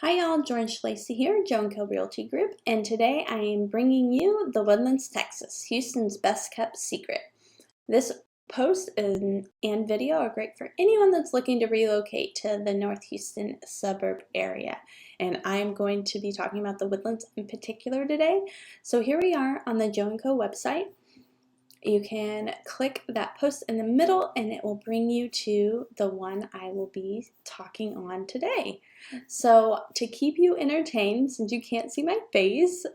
Hi y'all, George Lacey here, Joe & Co Realty Group, and today I am bringing you the Woodlands, Texas, Houston's best kept secret. This post and video are great for anyone that's looking to relocate to the North Houston suburb area. And I'm going to be talking about the Woodlands in particular today. So here we are on the Joe & Co website. You can click that post in the middle and it will bring you to the one I will be talking on today. So to keep you entertained, since you can't see my face,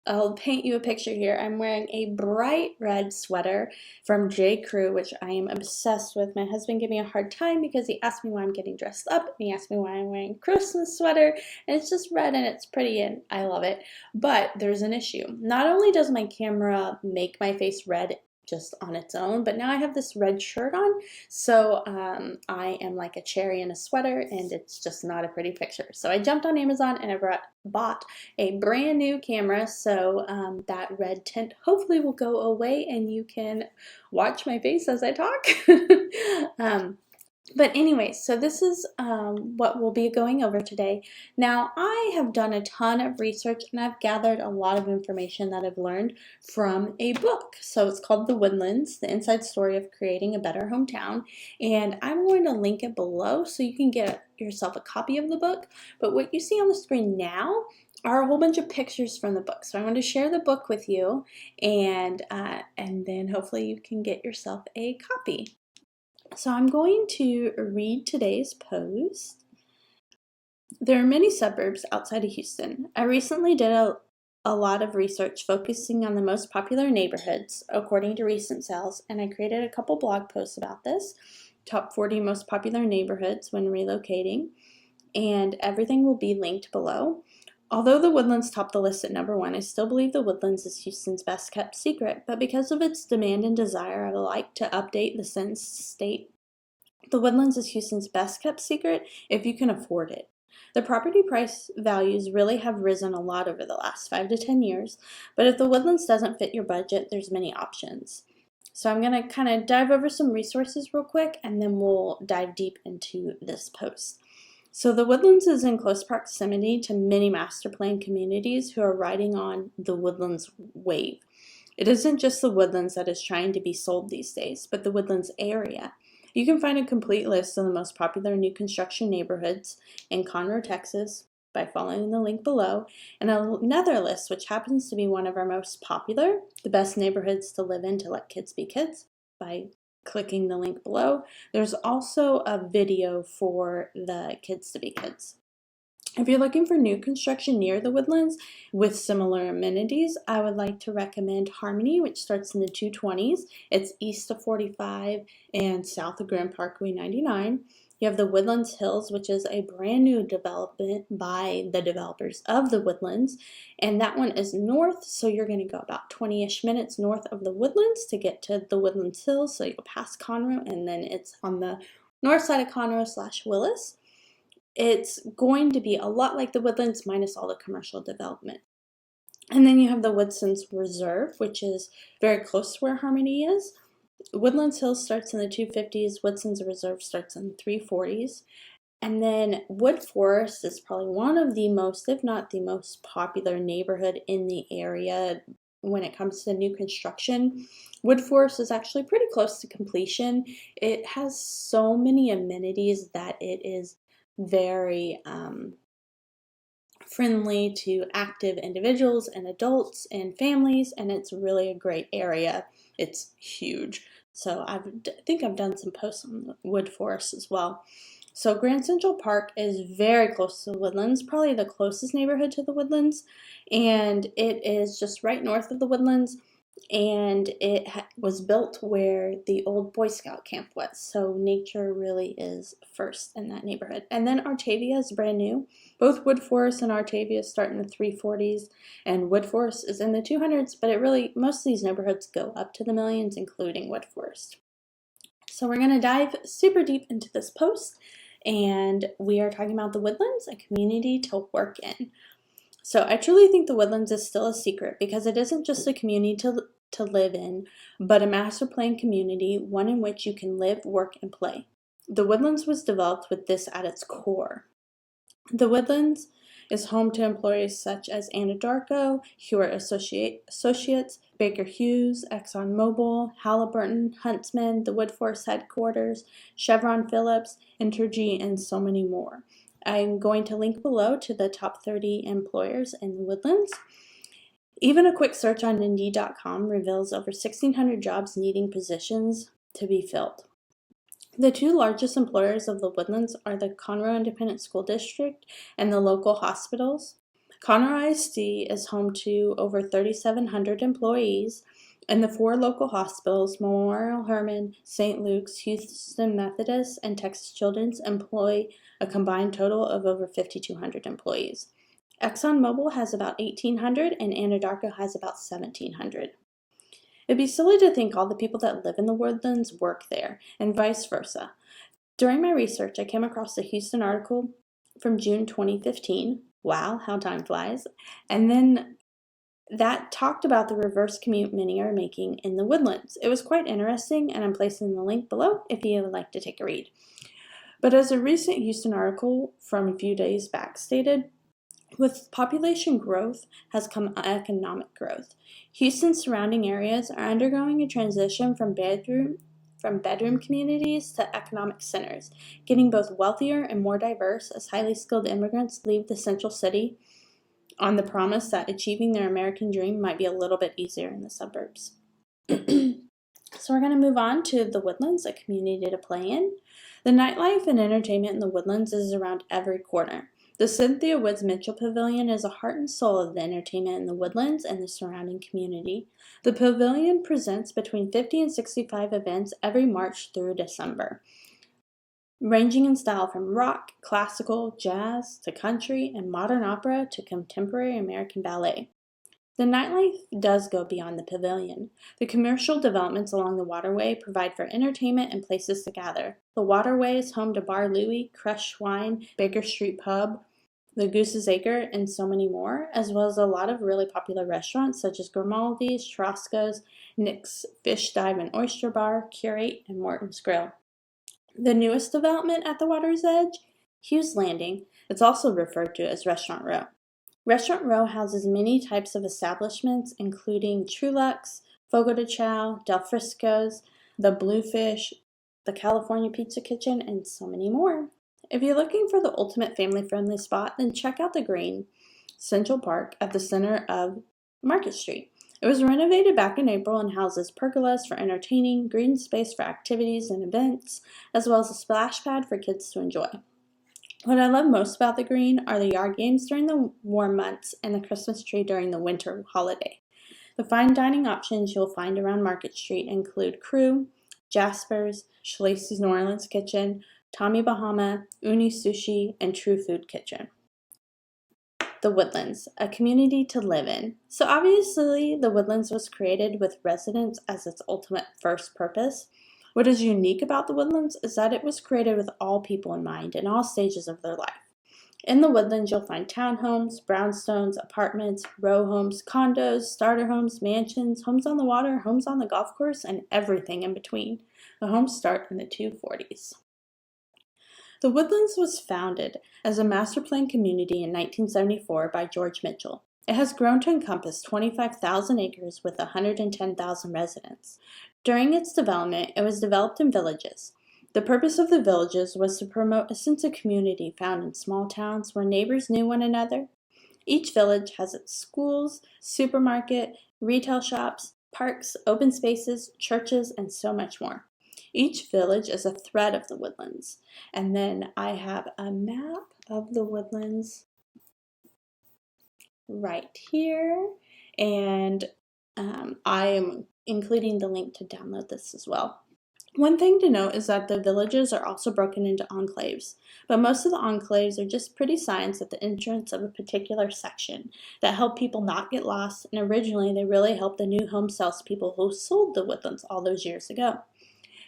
I'll paint you a picture here. I'm wearing a bright red sweater from J. Crew, which I am obsessed with. My husband gave me a hard time because he asked me why I'm getting dressed up, and he asked me why I'm wearing a Christmas sweater, and it's just red and it's pretty and I love it. But there's an issue. Not only does my camera make my face red just on its own, but now I have this red shirt on, so I am like a cherry in a sweater, and it's just not a pretty picture. So I jumped on Amazon and I bought a brand new camera, so that red tint hopefully will go away and you can watch my face as I talk. But anyway, so this is what we'll be going over today. Now, I have done a ton of research and I've gathered a lot of information that I've learned from a book. So it's called The Woodlands, The Inside Story of Creating a Better Hometown. And I'm going to link it below so you can get yourself a copy of the book. But what you see on the screen now are a whole bunch of pictures from the book. So I'm going to share the book with you, and then hopefully you can get yourself a copy. So I'm going to read today's post. There are many suburbs outside of Houston. I recently did a lot of research focusing on the most popular neighborhoods according to recent sales, and I created a couple blog posts about this. Top 40 most popular neighborhoods when relocating, and everything will be linked below. Although the Woodlands topped the list at number 1, I still believe the Woodlands is Houston's best kept secret, but because of its demand and desire, I would like to update the sentence to state the Woodlands is Houston's best kept secret if you can afford it. The property price values really have risen a lot over the last 5 to 10 years, but if the Woodlands doesn't fit your budget, there's many options. So I'm going to kind of dive over some resources real quick, and then we'll dive deep into this post. So the Woodlands is in close proximity to many master plan communities who are riding on the Woodlands wave. It isn't just the Woodlands that is trying to be sold these days, but the Woodlands area. You can find a complete list of the most popular new construction neighborhoods in Conroe, Texas by following the link below, and another list which happens to be one of our most popular, the best neighborhoods to live in to let kids be kids, by clicking the link below. There's also a video for the kids to be kids. If you're looking for new construction near the Woodlands with similar amenities, I would like to recommend Harmony, which starts in the 220s. It's east of 45 and south of Grand Parkway 99. You have the Woodlands Hills, which is a brand new development by the developers of the Woodlands, and that one is north, so you're going to go about 20-ish minutes north of the Woodlands to get to the Woodlands Hills, so you'll pass Conroe, and then it's on the north side of Conroe / Willis. It's going to be a lot like the Woodlands minus all the commercial development. And then you have the Woodlands Reserve, which is very close to where Harmony is. Woodlands Hills starts in the 250s, Woodlands Reserve starts in the 340s. And then Wood Forest is probably one of the most, if not the most popular neighborhood in the area when it comes to new construction. Wood Forest is actually pretty close to completion. It has so many amenities that it is very friendly to active individuals and adults and families, and it's really a great area. It's huge. So I think I've done some posts on Wood Forest as well. So Grand Central Park is very close to the Woodlands, probably the closest neighborhood to the Woodlands, and it is just right north of the Woodlands, and it was built where the old Boy Scout camp was, so nature really is first in that neighborhood. And then Artavia is brand new. Both Wood Forest and Artavia start in the 340s, and Wood Forest is in the 200s, but most of these neighborhoods go up to the millions, including Wood Forest. So we're going to dive super deep into this post, and we are talking about the Woodlands, a community to work in. So I truly think the Woodlands is still a secret because it isn't just a community to live in, but a master plan community, one in which you can live, work, and play. The Woodlands was developed with this at its core. The Woodlands is home to employers such as Anadarko, Hewitt Associates, Baker Hughes, ExxonMobil, Halliburton, Huntsman, the Woodforce headquarters, Chevron Phillips, Entergy, and so many more. I'm going to link below to the top 30 employers in the Woodlands. Even a quick search on Indeed.com reveals over 1,600 jobs needing positions to be filled. The two largest employers of the Woodlands are the Conroe Independent School District and the local hospitals. Conroe ISD is home to over 3,700 employees, and the four local hospitals, Memorial Hermann, St. Luke's, Houston Methodist, and Texas Children's, employ a combined total of over 5,200 employees. ExxonMobil has about 1,800, and Anadarko has about 1,700. It'd be silly to think all the people that live in the Woodlands work there, and vice versa. During my research, I came across a Houston article from June 2015. Wow, how time flies. And then that talked about the reverse commute many are making in the Woodlands. It was quite interesting, and I'm placing the link below if you would like to take a read. But as a recent Houston article from a few days back stated, with population growth has come economic growth. Houston's surrounding areas are undergoing a transition from bedroom communities to economic centers, getting both wealthier and more diverse as highly skilled immigrants leave the central city on the promise that achieving their American dream might be a little bit easier in the suburbs. So we're going to move on to the Woodlands, a community to play in. The nightlife and entertainment in the Woodlands is around every corner. The Cynthia Woods Mitchell Pavilion is the heart and soul of the entertainment in the Woodlands and the surrounding community. The Pavilion presents between 50 and 65 events every March through December, ranging in style from rock, classical, jazz, to country, and modern opera to contemporary American ballet. The nightlife does go beyond the pavilion. The commercial developments along the waterway provide for entertainment and places to gather. The waterway is home to Bar Louie, Crush Wine, Baker Street Pub, the Goose's Acre, and so many more, as well as a lot of really popular restaurants such as Grimaldi's, Trosco's, Nick's Fish Dive and Oyster Bar, Curate, and Morton's Grill. The newest development at the water's edge, Hughes Landing, it's also referred to as Restaurant Row. Restaurant Row houses many types of establishments, including Truluck's, Fogo de Chao, Del Frisco's, the Bluefish, the California Pizza Kitchen, and so many more. If you're looking for the ultimate family-friendly spot, then check out the Green Central Park at the center of Market Street. It was renovated back in April and houses pergolas for entertaining, green space for activities and events, as well as a splash pad for kids to enjoy. What I love most about the Green are the yard games during the warm months and the Christmas tree during the winter holiday. The fine dining options you'll find around Market Street include Crew, Jasper's, Schlesie's New Orleans Kitchen, Tommy Bahama, Uni Sushi, and True Food Kitchen. The Woodlands, a community to live in. So obviously, the Woodlands was created with residents as its ultimate first purpose. What is unique about the Woodlands is that it was created with all people in mind in all stages of their life. In the Woodlands, you'll find townhomes, brownstones, apartments, row homes, condos, starter homes, mansions, homes on the water, homes on the golf course, and everything in between. The homes start in the 240s. The Woodlands was founded as a master plan community in 1974 by George Mitchell. It has grown to encompass 25,000 acres with 110,000 residents. During its development, it was developed in villages. The purpose of the villages was to promote a sense of community found in small towns where neighbors knew one another. Each village has its schools, supermarket, retail shops, parks, open spaces, churches, and so much more. Each village is a thread of the Woodlands. And then I have a map of the Woodlands right here, and I am including the link to download this as well. One thing to note is that the villages are also broken into enclaves, but most of the enclaves are just pretty signs at the entrance of a particular section that help people not get lost, and originally they really helped the new home salespeople who sold the Woodlands all those years ago.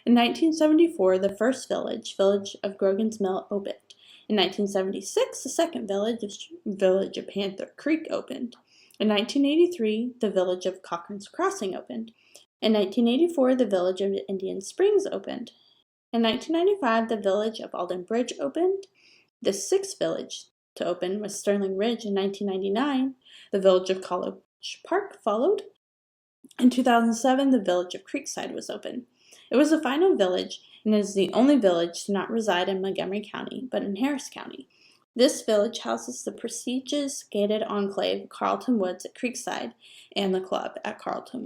In 1974, the first village of Grogan's Mill, opened. In 1976, the second village of Panther Creek opened. In 1983, the village of Cochran's Crossing opened. In 1984, the village of Indian Springs opened. In 1995, the village of Alden Bridge opened. The sixth village, to open was Sterling Ridge in 1999. The village of College Park followed. In 2007, the village of Creekside was opened. It was the final village and is the only village to not reside in Montgomery County, but in Harris County. This village houses the prestigious gated enclave Carlton Woods at Creekside and the club at Carlton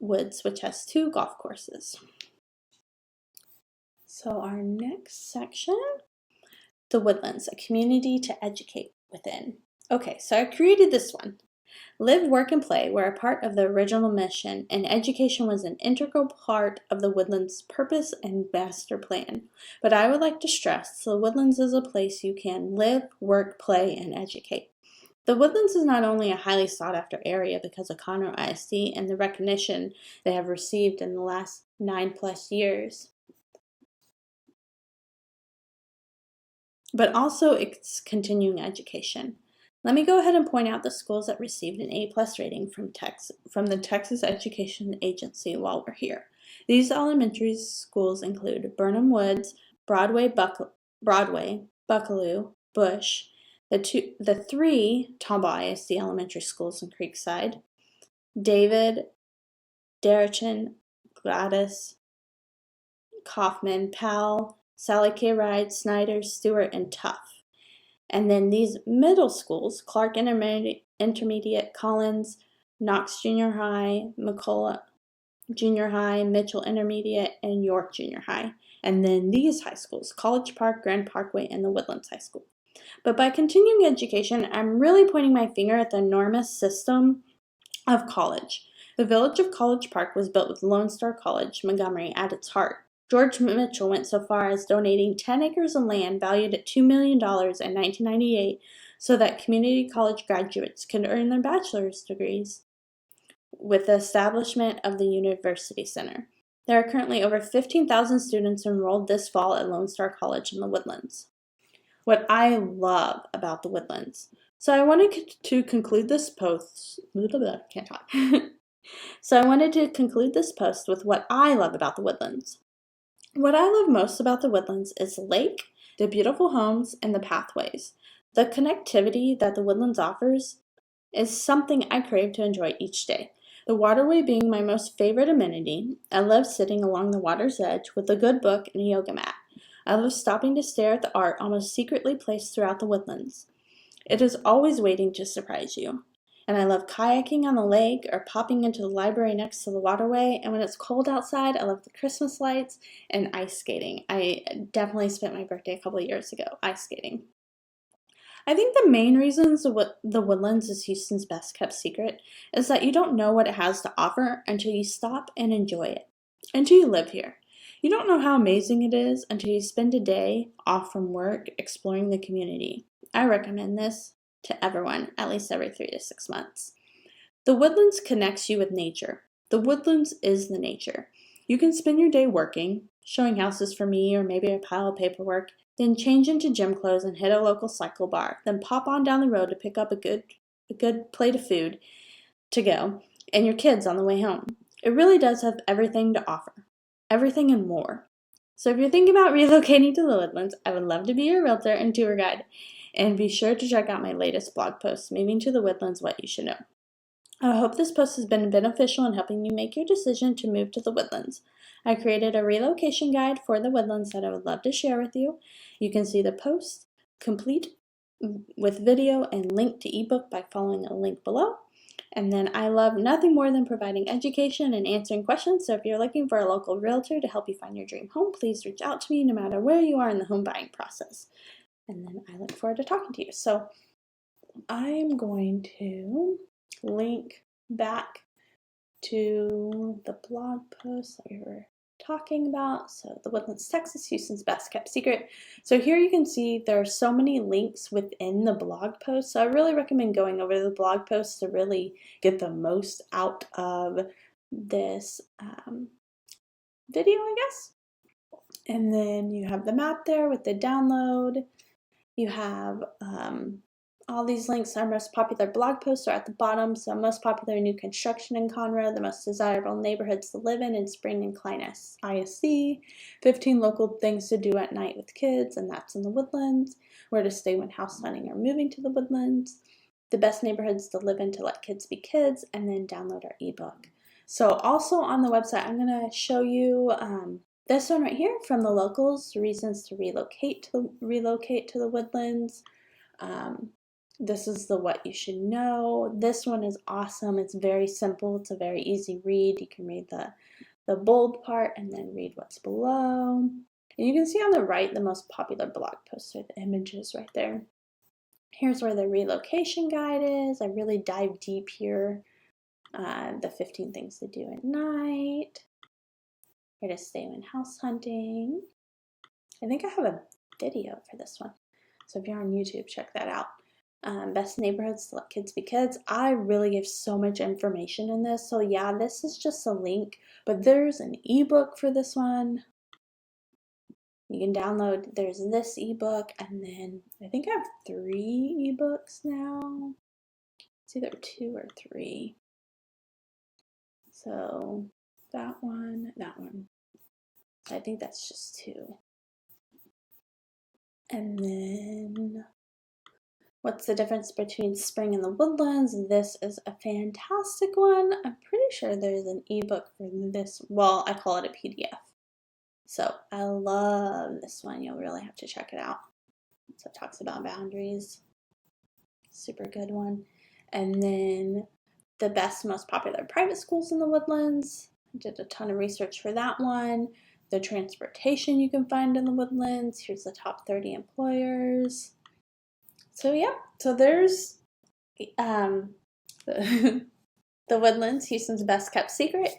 Woods, which has 2 golf courses. So our next section, the Woodlands, a community to educate within. Okay, so I created this one. Live, work, and play were a part of the original mission, and education was an integral part of the Woodlands' purpose and master plan. But I would like to stress the Woodlands is a place you can live, work, play, and educate. The Woodlands is not only a highly sought-after area because of Conroe ISD and the recognition they have received in the last 9+ years, but also its continuing education. Let me go ahead and point out the schools that received an A+ rating from the Texas Education Agency while we're here. These elementary schools include Burnham Woods, Broadway, Buckalew, Bush, the 3 Tomball ISD elementary schools in Creekside, David, Derechen, Gladys, Kaufman, Powell, Sally K. Ride, Snyder, Stewart, and Tuff. And then these middle schools, Clark Intermediate, Collins, Knox Junior High, McCullough Junior High, Mitchell Intermediate, and York Junior High. And then these high schools, College Park, Grand Parkway, and the Woodlands High School. But by continuing education, I'm really pointing my finger at the enormous system of college. The village of College Park was built with Lone Star College, Montgomery, at its heart. George Mitchell went so far as donating 10 acres of land valued at $2 million in 1998 so that community college graduates could earn their bachelor's degrees with the establishment of the University Center. There are currently over 15,000 students enrolled this fall at Lone Star College in the Woodlands. What I love about the Woodlands. So I wanted to conclude this post. Can't talk. So I wanted to conclude this post with what I love about the Woodlands. What I love most about the Woodlands is the lake, the beautiful homes, and the pathways. The connectivity that the Woodlands offers is something I crave to enjoy each day. The waterway being my most favorite amenity, I love sitting along the water's edge with a good book and a yoga mat. I love stopping to stare at the art almost secretly placed throughout the Woodlands. It is always waiting to surprise you. And I love kayaking on the lake or popping into the library next to the waterway. And when it's cold outside, I love the Christmas lights and ice skating. I definitely spent my birthday a couple of years ago ice skating. I think the main reasons the Woodlands is Houston's best kept secret is that you don't know what it has to offer until you stop and enjoy it, until you live here. You don't know how amazing it is until you spend a day off from work exploring the community. I recommend this to everyone at least every 3 to 6 months. The Woodlands connects you with nature. The Woodlands is the nature. You can spend your day working, showing houses for me or maybe a pile of paperwork, then change into gym clothes and hit a local cycle bar, then pop on down the road to pick up a good plate of food to go, and your kids on the way home. It really does have everything to offer. Everything and more. So if you're thinking about relocating to the Woodlands, I would love to be your realtor and tour guide. And be sure to check out my latest blog post, Moving to the Woodlands, What You Should Know. I hope this post has been beneficial in helping you make your decision to move to the Woodlands. I created a relocation guide for the Woodlands that I would love to share with you. You can see the post complete with video and link to ebook by following a link below. And then I love nothing more than providing education and answering questions. So if you're looking for a local realtor to help you find your dream home, please reach out to me no matter where you are in the home buying process. And then I look forward to talking to you. So I'm going to link back to the blog post that we were talking about. So the Woodlands, Texas, Houston's best kept secret. So here you can see there are so many links within the blog post. So I really recommend going over the blog post to really get the most out of this video, I guess. And then you have the map there with the download. You have All these links, our most popular blog posts, are at the bottom. So most popular new construction in Conroe, the most desirable neighborhoods to live in Spring and Klein ISC, 15 local things to do at night with kids, and that's in the Woodlands, where to stay when house hunting or moving to the Woodlands, the best neighborhoods to live in to let kids be kids, and then download our ebook. So also on the website, I'm going to show you this one right here from the locals, reasons to relocate to the Woodlands. This is the what you should know. This one is awesome. It's very simple. It's a very easy read. You can read the bold part and then read what's below. And you can see on the right the most popular blog posts are the images right there. Here's where the relocation guide is. I really dive deep here. The 15 things to do at night. Where to stay when house hunting. I think I have a video for this one. So if you're on YouTube, check that out. Best neighborhoods to let kids be kids. I really give so much information in this. So yeah, this is just a link, but there's an ebook for this one. You can download, there's this ebook, and then I think I have 3 ebooks now. It's either 2 or 3. So that one. I think that's just 2. And then what's the difference between spring and the Woodlands? This is a fantastic one. I'm pretty sure there's an ebook for this. Well, I call it a PDF. So I love this one. You'll really have to check it out. So it talks about boundaries. Super good one. And then the best, most popular private schools in the Woodlands. I did a ton of research for that one. The transportation you can find in the Woodlands. Here's the top 30 employers. So yeah, so there's the Woodlands, Houston's best kept secret,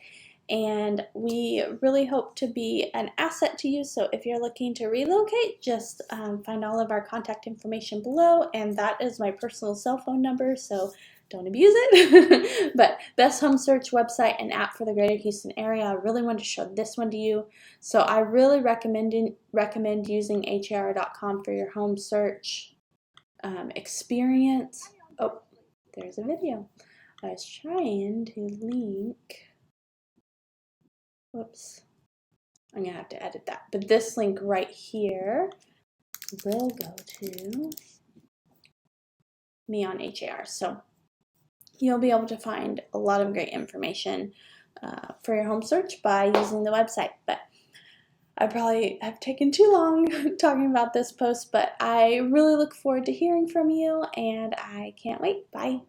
and we really hope to be an asset to you. So if you're looking to relocate, just find all of our contact information below, and that is my personal cell phone number, so don't abuse it. But best home search website and app for the greater Houston area. I really wanted to show this one to you. So I really recommend using har.com for your home search experience. Oh, there's a video. I was trying to link. Whoops. I'm going to have to edit that. But this link right here will go to me on HAR. So you'll be able to find a lot of great information for your home search by using the website. But I probably have taken too long talking about this post, but I really look forward to hearing from you, and I can't wait. Bye.